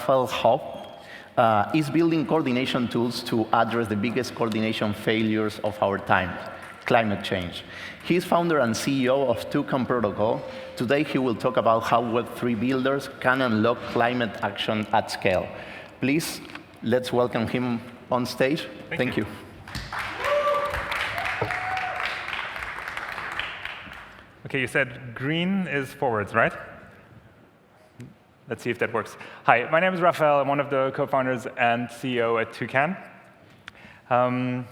Raphaël Haupt, is building coordination tools to address the biggest coordination failures of our time, climate change. He is founder and CEO of Tokengated Protocol. Today he will talk about how Web3 builders can unlock climate action at scale. Please, let's welcome him on stage. Thank you. Okay, you said green is forwards, right? Let's see if that works. Hi, my name is Raphaël. I'm one of the co-founders and CEO at Toucan. And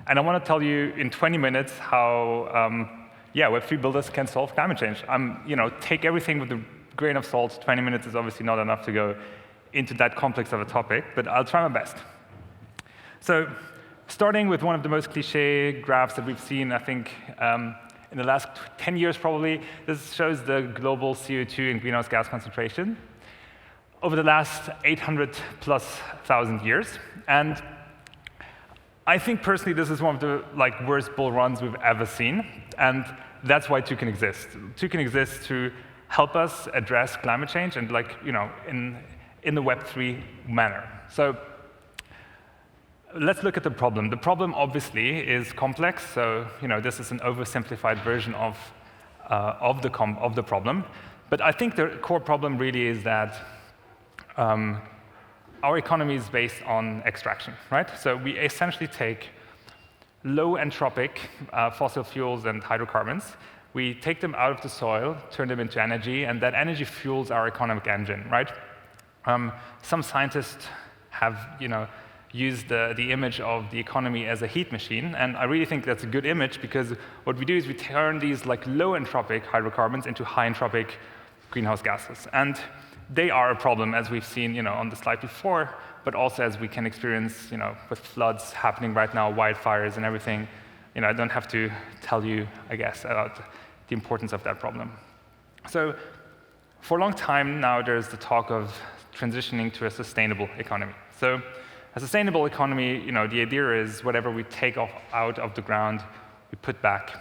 I want to tell you in 20 minutes how Web3 builders can solve climate change. Take everything with a grain of salt. 20 minutes is obviously not enough to go into that complex of a topic, but I'll try my best. So starting with one of the most cliché graphs that we've seen, I think, in the last 10 years probably, this shows the global CO2 and greenhouse gas concentration over the last 800,000+ years. And I think personally this is one of the worst bull runs we've ever seen, and that's why Toucan exists. Toucan exists to help us address climate change and in the Web3 manner. So let's look at the problem. The problem obviously is complex, so this is an oversimplified version of the problem. But I think the core problem really is that our economy is based on extraction, right? So we essentially take low entropic fossil fuels and hydrocarbons. We take them out of the soil, turn them into energy, and that energy fuels our economic engine, right? Some scientists have used the image of the economy as a heat machine, and I really think that's a good image because what we do is we turn these low entropic hydrocarbons into high entropic greenhouse gases. And they are a problem, as we've seen on the slide before, but also as we can experience with floods happening right now, wildfires and everything. I don't have to tell you, I guess, about the importance of that problem. So for a long time now, there's the talk of transitioning to a sustainable economy. So a sustainable economy, the idea is whatever we take out of the ground, we put back.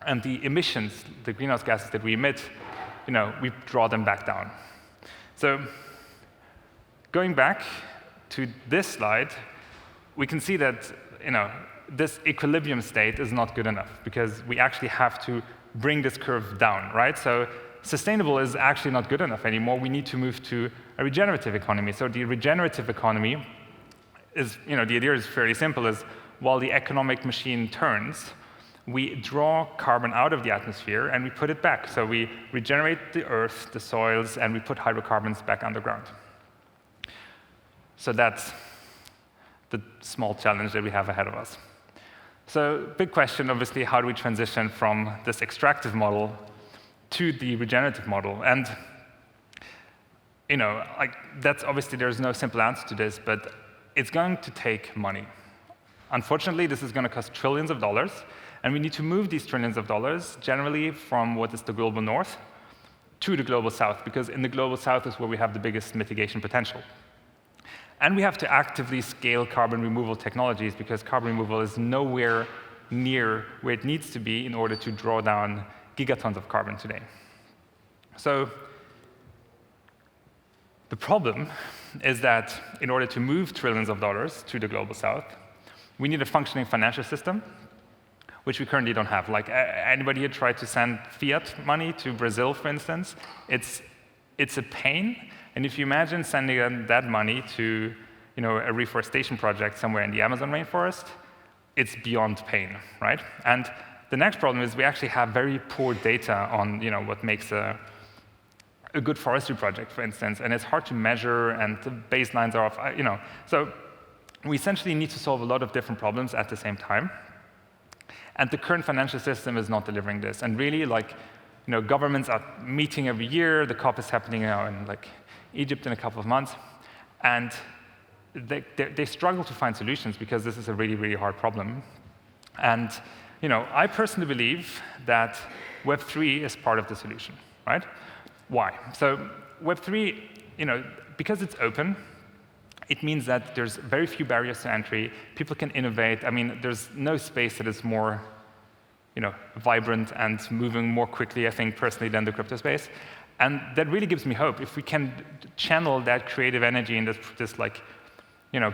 And the emissions, the greenhouse gases that we emit, we draw them back down. So going back to this slide, we can see that this equilibrium state is not good enough because we actually have to bring this curve down, right? So sustainable is actually not good enough anymore. We need to move to a regenerative economy. So the regenerative economy is, the idea is fairly simple, is while the economic machine turns, we draw carbon out of the atmosphere and we put it back. So we regenerate the earth, the soils, and we put hydrocarbons back underground. So that's the small challenge that we have ahead of us. So big question, obviously, how do we transition from this extractive model to the regenerative model? And that's obviously there's no simple answer to this, but it's going to take money. Unfortunately, this is going to cost trillions of dollars, and we need to move these trillions of dollars generally from what is the global north to the global south, because in the global south is where we have the biggest mitigation potential. And we have to actively scale carbon removal technologies because carbon removal is nowhere near where it needs to be in order to draw down gigatons of carbon today. So the problem is that in order to move trillions of dollars to the global south, we need a functioning financial system, which we currently don't have. Anybody here tried to send fiat money to Brazil, for instance? It's a pain. And if you imagine sending that money to a reforestation project somewhere in the Amazon rainforest, it's beyond pain, right? And the next problem is we actually have very poor data on what makes a good forestry project, for instance, and it's hard to measure, and the baselines are off. So we essentially need to solve a lot of different problems at the same time, and the current financial system is not delivering this. And really, governments are meeting every year. The COP is happening now in Egypt in a couple of months, and they struggle to find solutions because this is a really, really hard problem. And I personally believe that Web3 is part of the solution, right? Why? So Web3, because it's open, it means that there's very few barriers to entry. People can innovate. I mean, there's no space that is more vibrant and moving more quickly, I think, personally, than the crypto space. And that really gives me hope. If we can channel that creative energy and this like,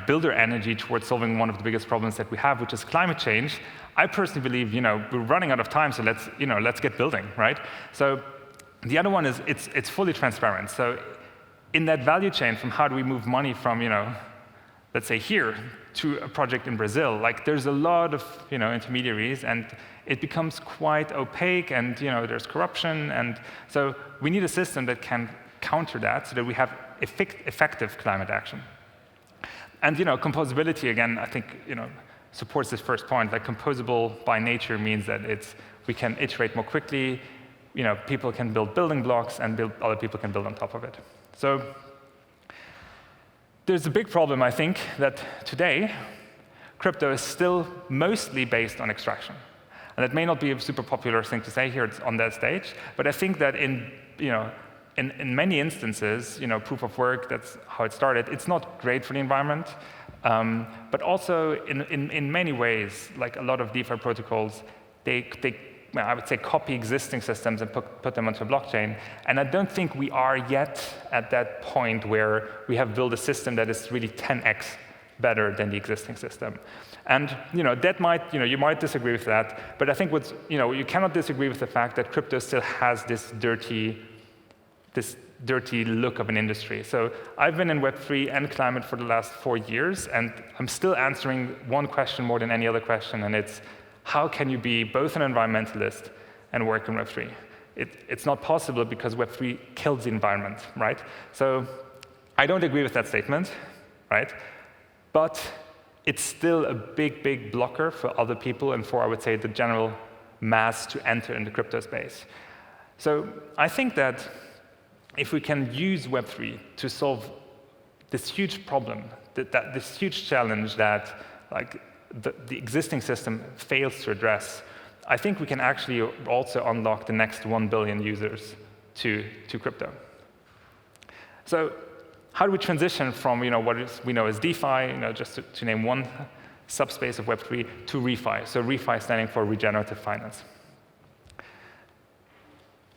builder energy towards solving one of the biggest problems that we have, which is climate change, I personally believe, we're running out of time, so let's get building, right? So the other one is it's fully transparent. So in that value chain, from how do we move money from, let's say here to a project in Brazil, like there's a lot of, intermediaries, and it becomes quite opaque, and there's corruption, and so we need a system that can counter that, so that we have effective climate action. And composability, again, I think supports this first point. Like composable by nature means that we can iterate more quickly. People can build building blocks, and other people can build on top of it. So there's a big problem, I think, that today crypto is still mostly based on extraction. And that may not be a super popular thing to say here on that stage, but I think that in many instances, proof of work, that's how it started, it's not great for the environment, but also in many ways, like a lot of DeFi protocols, I would say copy existing systems and put them onto a blockchain. And I don't think we are yet at that point where we have built a system that is really 10x better than the existing system. And that might, you might disagree with that, but I think you cannot disagree with the fact that crypto still has this dirty look of an industry. So I've been in Web3 and climate for the last 4 years, and I'm still answering one question more than any other question, and it's, how can you be both an environmentalist and work in Web3? It's not possible because Web3 kills the environment, right? So I don't agree with that statement, right? But it's still a big, big blocker for other people and for, I would say, the general mass to enter in the crypto space. So I think that if we can use Web3 to solve this huge problem, this huge challenge that the existing system fails to address, I think we can actually also unlock the next 1 billion users to crypto. So how do we transition from what we know as DeFi, just to name one subspace of Web3, to ReFi? So ReFi standing for regenerative finance.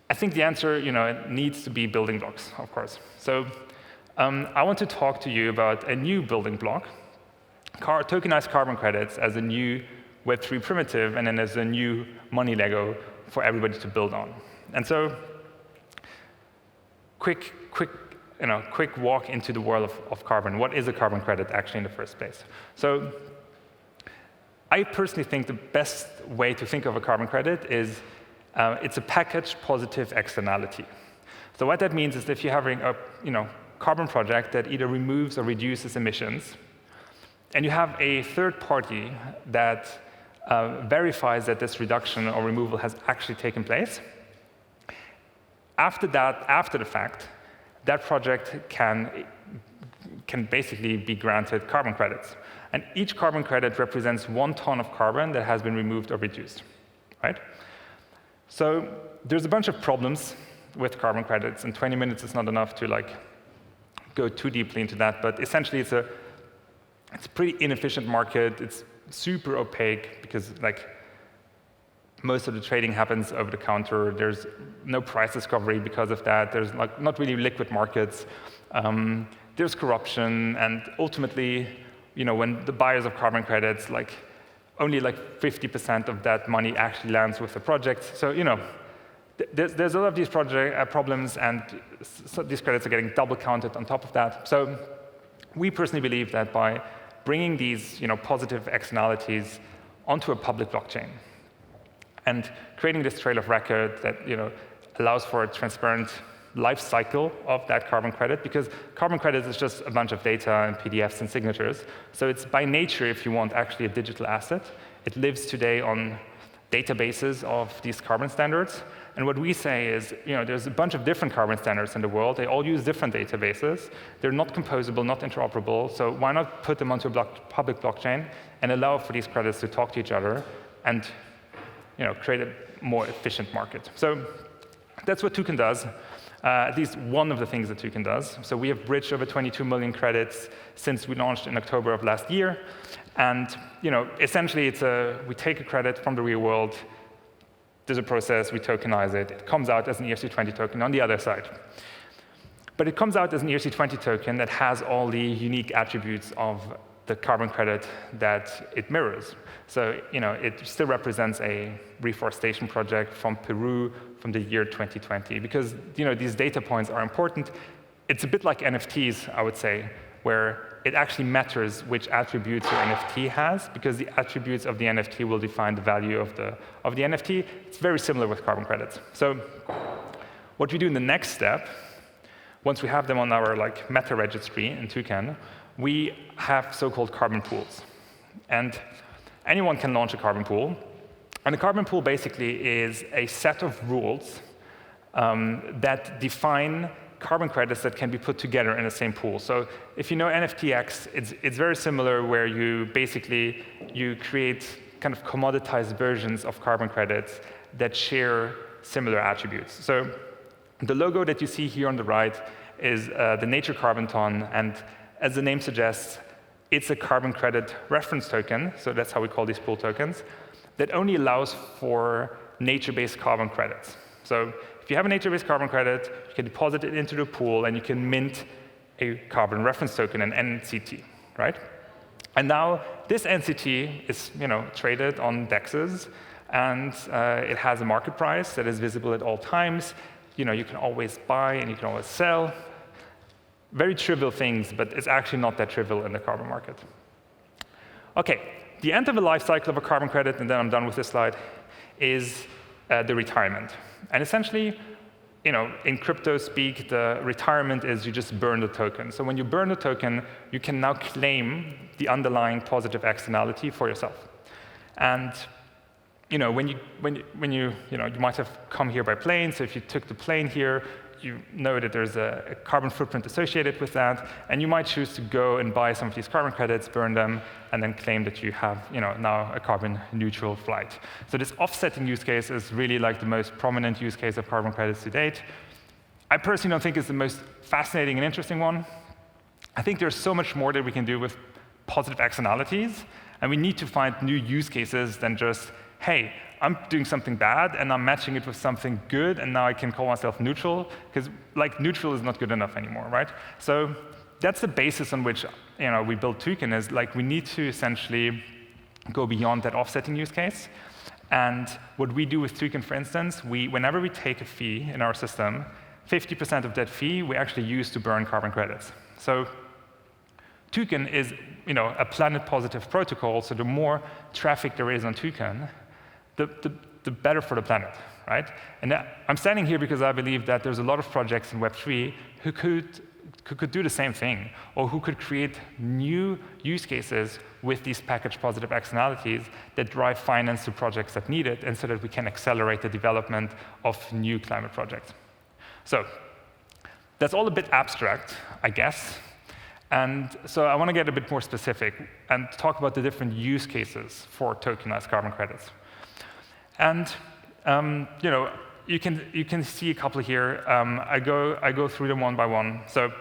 I think the answer it needs to be building blocks, of course. So I want to talk to you about a new building block, tokenized carbon credits, as a new Web3 primitive, and then as a new money Lego for everybody to build on. And so quick walk into the world of carbon. What is a carbon credit actually in the first place? So I personally think the best way to think of a carbon credit is it's a packaged positive externality. So what that means is if you're having a carbon project that either removes or reduces emissions, and you have a third party that verifies that this reduction or removal has actually taken place, after the fact, that project can basically be granted carbon credits. And each carbon credit represents 1 ton of carbon that has been removed or reduced, right? So there's a bunch of problems with carbon credits, and 20 minutes is not enough to go too deeply into that, but essentially it's a pretty inefficient market. It's super opaque because most of the trading happens over the counter. There's no price discovery because of that. There's not really liquid markets. There's corruption, and ultimately, when the buyers of carbon credits, only 50% of that money actually lands with the project. So there's a lot of these problems, and these credits are getting double counted on top of that. So we personally believe that by bringing these positive externalities onto a public blockchain and creating this trail of record that allows for a transparent life cycle of that carbon credit, because carbon credits is just a bunch of data and PDFs and signatures. So it's by nature, if you want, actually a digital asset. It lives today on databases of these carbon standards. And what we say is, there's a bunch of different carbon standards in the world. They all use different databases. They're not composable, not interoperable. So why not put them onto a public blockchain and allow for these credits to talk to each other and create a more efficient market? So that's what Toucan does. At least one of the things that Toucan does. So we have bridged over 22 million credits since we launched in October of last year. And essentially, we take a credit from the real world, there's a process, we tokenize it, it comes out as an ERC20 token on the other side. But it comes out as an ERC20 token that has all the unique attributes of the carbon credit that it mirrors. So, it still represents a reforestation project from Peru from the year 2020, because, these data points are important. It's a bit like NFTs, I would say, where it actually matters which attributes your NFT has, because the attributes of the NFT will define the value of the NFT. It's very similar with carbon credits. So what we do in the next step, once we have them on our meta registry in Toucan, we have so-called carbon pools. And anyone can launch a carbon pool. And a carbon pool basically is a set of rules that define carbon credits that can be put together in the same pool. So if you know NFTX, it's very similar, where you create kind of commoditized versions of carbon credits that share similar attributes. So the logo that you see here on the right is the Nature Carbon Ton, and as the name suggests, it's a carbon credit reference token, so that's how we call these pool tokens, that only allows for nature-based carbon credits. So if you have a nature-based carbon credit, you can deposit it into the pool, and you can mint a carbon reference token, an NCT, right? And now this NCT is, traded on DEXs, and it has a market price that is visible at all times. You can always buy and you can always sell. Very trivial things, but it's actually not that trivial in the carbon market. Okay, the end of the life cycle of a carbon credit, and then I'm done with this slide, is the retirement. And essentially, in crypto speak, the retirement is you just burn the token. So when you burn the token, you can now claim the underlying positive externality for yourself. And when you might have come here by plane. So if you took the plane here, you know that there's a carbon footprint associated with that, and you might choose to go and buy some of these carbon credits, burn them, and then claim that you have now a carbon neutral flight. So this offsetting use case is really the most prominent use case of carbon credits to date. I personally don't think it's the most fascinating and interesting one. I think there's so much more that we can do with positive externalities, and we need to find new use cases than just, hey, I'm doing something bad, and I'm matching it with something good, and now I can call myself neutral, because neutral is not good enough anymore, right? So that's the basis on which we build Toucan, is we need to essentially go beyond that offsetting use case. And what we do with Toucan, for instance, whenever we take a fee in our system, 50% of that fee we actually use to burn carbon credits. So Toucan is a planet-positive protocol, so the more traffic there is on Toucan, the better for the planet, right? And I'm standing here because I believe that there's a lot of projects in Web3 who could do the same thing, or who could create new use cases with these packaged positive externalities that drive finance to projects that need it, and so that we can accelerate the development of new climate projects. So that's all a bit abstract, I guess. And so I want to get a bit more specific and talk about the different use cases for tokenized carbon credits. And you can see a couple here. I go through them one by one. So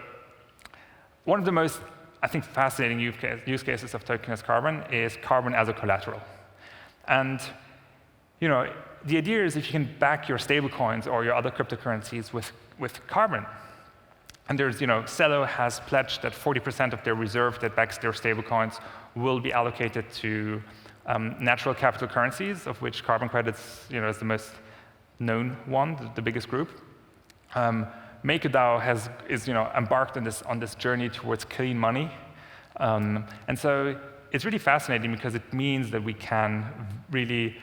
one of the most, I think, fascinating use cases of tokenized carbon is carbon as a collateral. And the idea is if you can back your stablecoins or your other cryptocurrencies with carbon. And there's, Celo has pledged that 40% of their reserve that backs their stablecoins will be allocated to natural capital currencies, of which carbon credits is the most known one, the biggest group. MakerDAO is embarked on this journey towards clean money. And so it's really fascinating because it means that we can really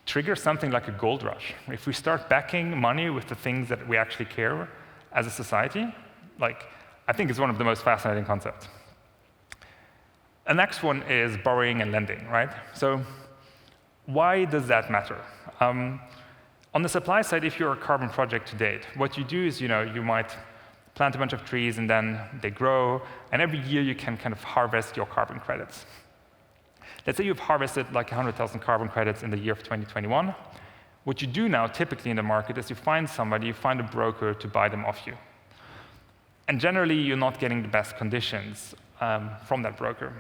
trigger something like a gold rush. If we start backing money with the things that we actually care as a society, I think it's one of the most fascinating concepts. The next one is borrowing and lending, right? So why does that matter? On the supply side, if you're a carbon project to date, what you do is, you might plant a bunch of trees and then they grow, and every year you can kind of harvest your carbon credits. Let's say you've harvested 100,000 carbon credits in the year of 2021. What you do now, typically in the market, is you find a broker to buy them off you. And generally, you're not getting the best conditions from that broker.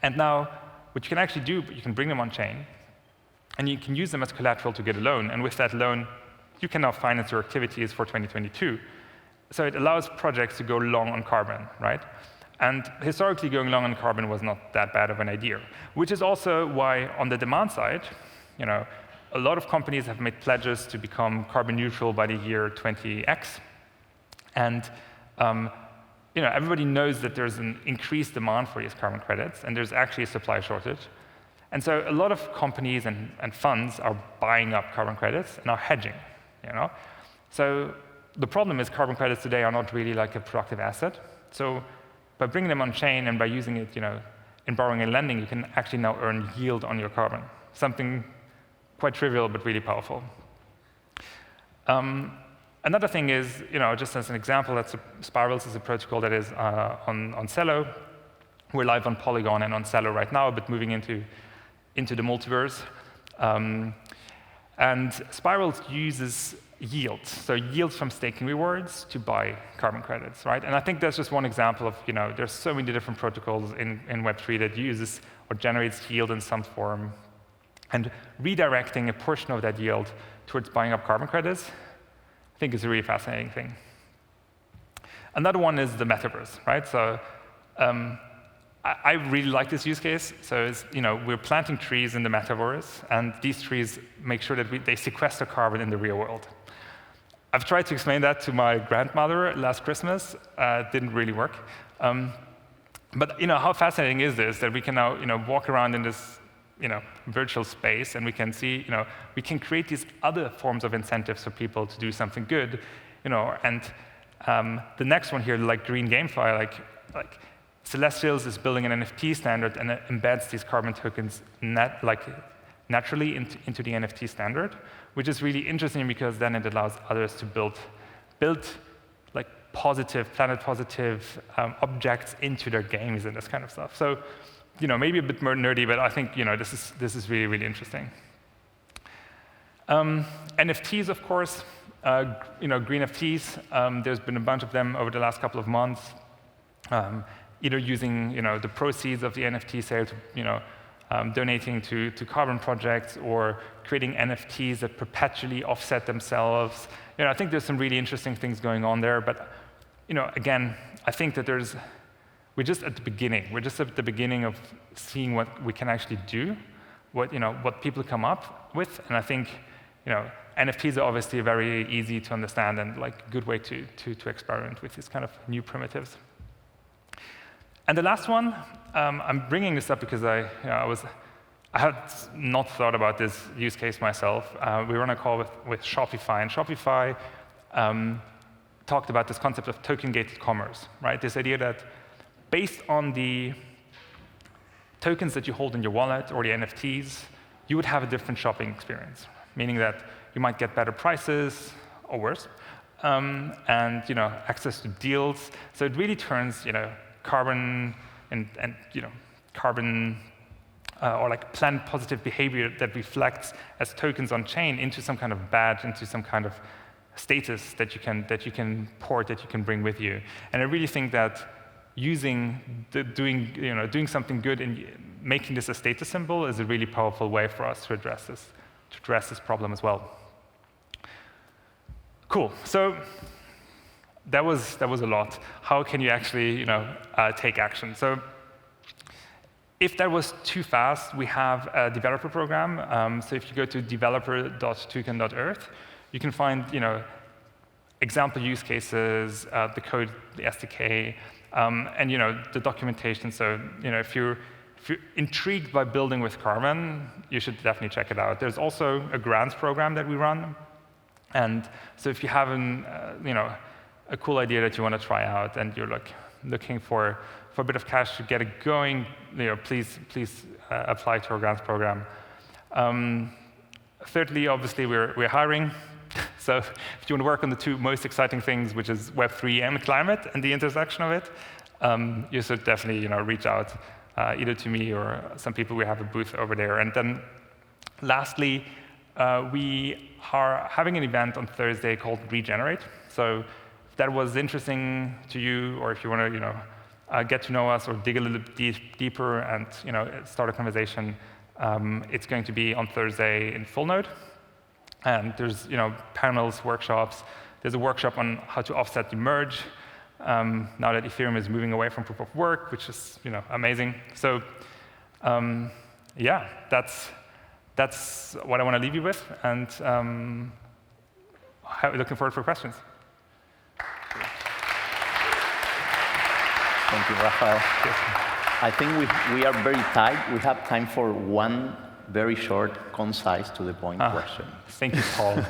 And now, what you can actually do, you can bring them on chain, and you can use them as collateral to get a loan. And with that loan, you can now finance your activities for 2022. So it allows projects to go long on carbon, right? And historically, going long on carbon was not that bad of an idea, which is also why, on the demand side, a lot of companies have made pledges to become carbon neutral by the year 20X. And everybody knows that there's an increased demand for these carbon credits, and there's actually a supply shortage. And so a lot of companies and funds are buying up carbon credits and are hedging. So the problem is carbon credits today are not really like a productive asset. So by bringing them on chain and by using it, in borrowing and lending, you can actually now earn yield on your carbon. Something quite trivial but really powerful. Another thing is, just as an example, Spirals is a protocol that is on Celo. We're live on Polygon and on Celo right now, but moving into the multiverse. And Spirals uses yields, so yields from staking rewards to buy carbon credits, right? And I think that's just one example of, there's so many different protocols in Web3 that uses or generates yield in some form, and redirecting a portion of that yield towards buying up carbon credits, I think is a really fascinating thing. Another one is the Metaverse, right? So I really like this use case. So we're planting trees in the Metaverse, and these trees make sure that they sequester carbon in the real world. I've tried to explain that to my grandmother last Christmas. It didn't really work. But how fascinating is this, that we can now walk around in this virtual space, and we can see, we can create these other forms of incentives for people to do something good, and the next one here, like Green GameFi, like Celestials is building an NFT standard and it embeds these carbon tokens naturally into the NFT standard, which is really interesting because then it allows others to build like planet positive objects into their games and this kind of stuff. So, maybe a bit more nerdy, but I think this is really, really interesting. NFTs, of course, green NFTs. There's been a bunch of them over the last couple of months. Either using the proceeds of the NFT sale to donating to carbon projects, or creating NFTs that perpetually offset themselves. I think there's some really interesting things going on there. But again, I think that we're just at the beginning. We're just at the beginning of seeing what we can actually do, what people come up with. And I think NFTs are obviously very easy to understand and like a good way to experiment with these kind of new primitives. And the last one, I'm bringing this up because I had not thought about this use case myself. We were on a call with Shopify, and Shopify talked about this concept of token-gated commerce, right? This idea that based on the tokens that you hold in your wallet or the NFTs, you would have a different shopping experience, meaning that you might get better prices or worse, and access to deals. So it really turns carbon and carbon or like planet positive behavior that reflects as tokens on chain into some kind of badge, into some kind of status that you can port, that you can bring with you. And I really think that doing something good and making this a status symbol is a really powerful way for us to address this problem as well. Cool. So that was a lot. How can you actually take action? So if that was too fast, we have a developer program. So if you go to developer.token.earth, you can find example use cases, the code, the SDK, and the documentation. So if you're intrigued by building with carbon, you should definitely check it out. There's also a grants program that we run, and so if you have a cool idea that you want to try out and you're looking for a bit of cash to get it going, please apply to our grants program. Thirdly, obviously, we're hiring. So if you want to work on the two most exciting things, which is Web3 and climate and the intersection of it, you should definitely reach out either to me or some people. We have a booth over there. And then lastly, we are having an event on Thursday called Regenerate. So if that was interesting to you, or if you want to get to know us or dig a little deeper and start a conversation, It's going to be on Thursday in full node. And there's panels, workshops. There's a workshop on how to offset the merge, now that Ethereum is moving away from proof of work, which is amazing. So yeah, that's what I want to leave you with. And looking forward for questions. Thank you, Raphaël. I think we are very tight. We have time for one very short, concise, to the point question. Thank you, Paul.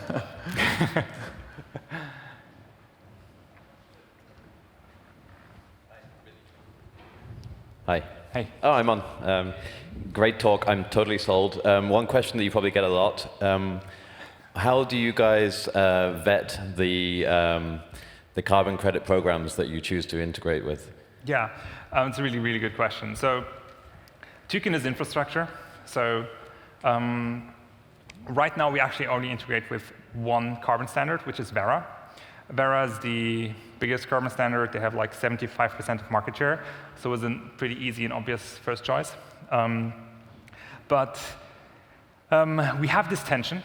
Hi. Hey. Oh, I'm on. Great talk. I'm totally sold. One question that you probably get a lot. How do you guys vet the carbon credit programs that you choose to integrate with? Yeah, it's a really, really good question. So Token is infrastructure. So right now, we actually only integrate with one carbon standard, which is Vera. Vera is the biggest carbon standard. They have like 75% of market share. So it was a pretty easy and obvious first choice. But we have this tension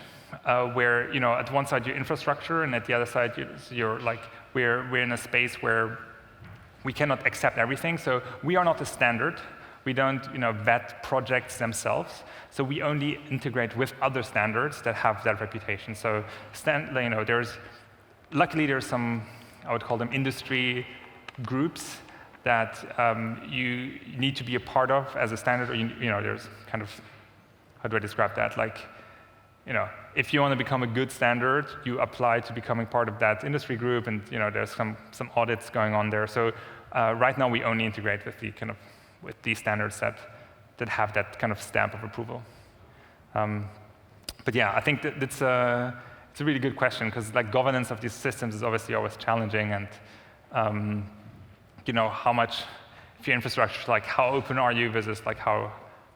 where, at one side, your infrastructure, and at the other side, you're like, we're in a space where we cannot accept everything. So we are not a standard. We don't vet projects themselves. So we only integrate with other standards that have that reputation. So luckily there's some, I would call them industry groups that you need to be a part of as a standard. Or there's kind of, how do I describe that? Like, if you want to become a good standard, you apply to becoming part of that industry group, and there's some audits going on there. So right now we only integrate with these standards that have that kind of stamp of approval. But yeah, I think that it's a really good question, because like governance of these systems is obviously always challenging, and how much, if your infrastructure is like, how open are you versus like how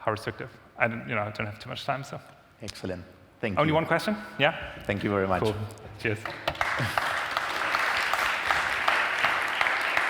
restrictive? I don't have too much time, so. Excellent. Thank you. Only one question? Yeah? Thank you very much. Cool. Cheers.